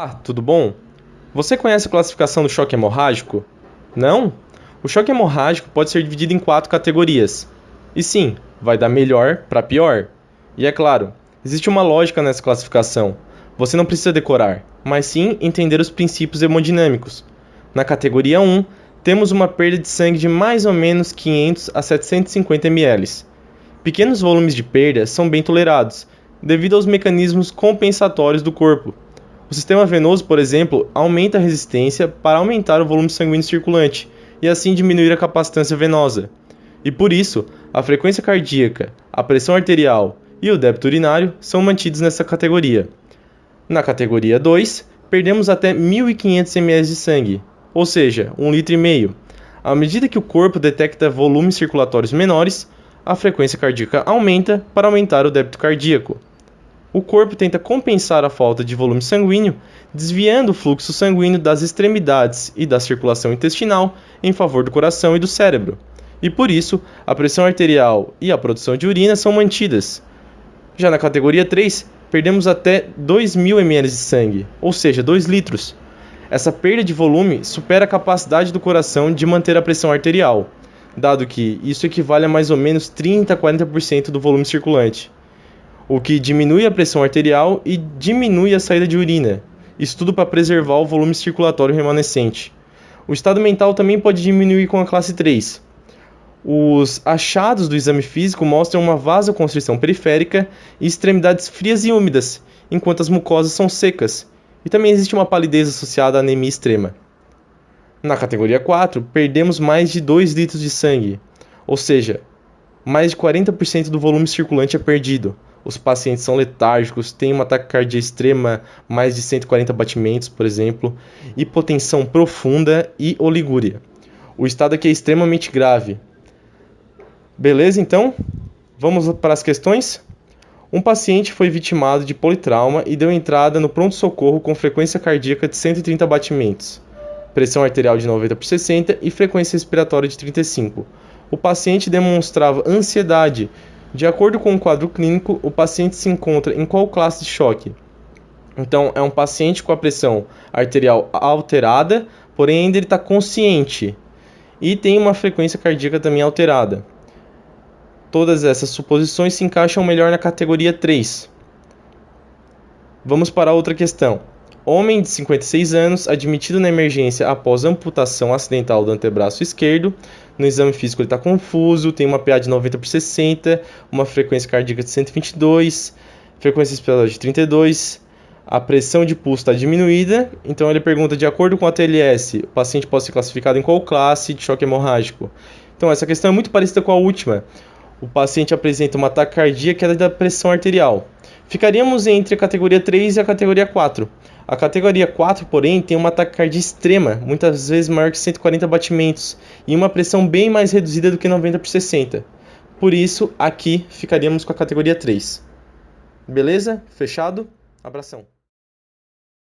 Tudo bom? Você conhece a classificação do choque hemorrágico? Não? O choque hemorrágico pode ser dividido em 4 categorias. E sim, vai da melhor para pior. E é claro, existe uma lógica nessa classificação. Você não precisa decorar, mas sim entender os princípios hemodinâmicos. Na categoria 1, temos uma perda de sangue de mais ou menos 500 a 750 ml. Pequenos volumes de perda são bem tolerados, devido aos mecanismos compensatórios do corpo. O sistema venoso, por exemplo, aumenta a resistência para aumentar o volume sanguíneo circulante e assim diminuir a capacitância venosa. E por isso, a frequência cardíaca, a pressão arterial e o débito urinário são mantidos nessa categoria. Na categoria 2, perdemos até 1.500 ml de sangue, ou seja, 1,5 litro. À medida que o corpo detecta volumes circulatórios menores, a frequência cardíaca aumenta para aumentar o débito cardíaco. O corpo tenta compensar a falta de volume sanguíneo, desviando o fluxo sanguíneo das extremidades e da circulação intestinal em favor do coração e do cérebro. E por isso, a pressão arterial e a produção de urina são mantidas. Já na categoria 3, perdemos até 2.000 ml de sangue, ou seja, 2 litros. Essa perda de volume supera a capacidade do coração de manter a pressão arterial, dado que isso equivale a mais ou menos 30 a 40% do volume circulante, o que diminui a pressão arterial e diminui a saída de urina. Isso tudo para preservar o volume circulatório remanescente. O estado mental também pode diminuir com a classe 3. Os achados do exame físico mostram uma vasoconstrição periférica e extremidades frias e úmidas, enquanto as mucosas são secas. E também existe uma palidez associada à anemia extrema. Na categoria 4, perdemos mais de 2 litros de sangue, ou seja, mais de 40% do volume circulante é perdido. Os pacientes são letárgicos, têm uma taquicardia extrema, mais de 140 batimentos, por exemplo, hipotensão profunda e oligúria. O estado aqui é extremamente grave. Beleza, então? Vamos para as questões? Um paciente foi vitimado de politrauma e deu entrada no pronto-socorro com frequência cardíaca de 130 batimentos, pressão arterial de 90/60 e frequência respiratória de 35. O paciente demonstrava ansiedade. De acordo com o quadro clínico, o paciente se encontra em qual classe de choque? Então, é um paciente com a pressão arterial alterada, porém ainda ele está consciente e tem uma frequência cardíaca também alterada. Todas essas suposições se encaixam melhor na categoria 3. Vamos para outra questão. Homem de 56 anos, admitido na emergência após amputação acidental do antebraço esquerdo. No exame físico ele está confuso, tem uma PA de 90/60, uma frequência cardíaca de 122, frequência respiratória de 32, a pressão de pulso está diminuída. Então ele pergunta, de acordo com a TLS, o paciente pode ser classificado em qual classe de choque hemorrágico? Então essa questão é muito parecida com a última. O paciente apresenta uma taquicardia que é da pressão arterial. Ficaríamos entre a categoria 3 e a categoria 4. A categoria 4, porém, tem uma taquicardia extrema, muitas vezes maior que 140 batimentos, e uma pressão bem mais reduzida do que 90/60. Por isso, aqui ficaríamos com a categoria 3. Beleza? Fechado? Abração.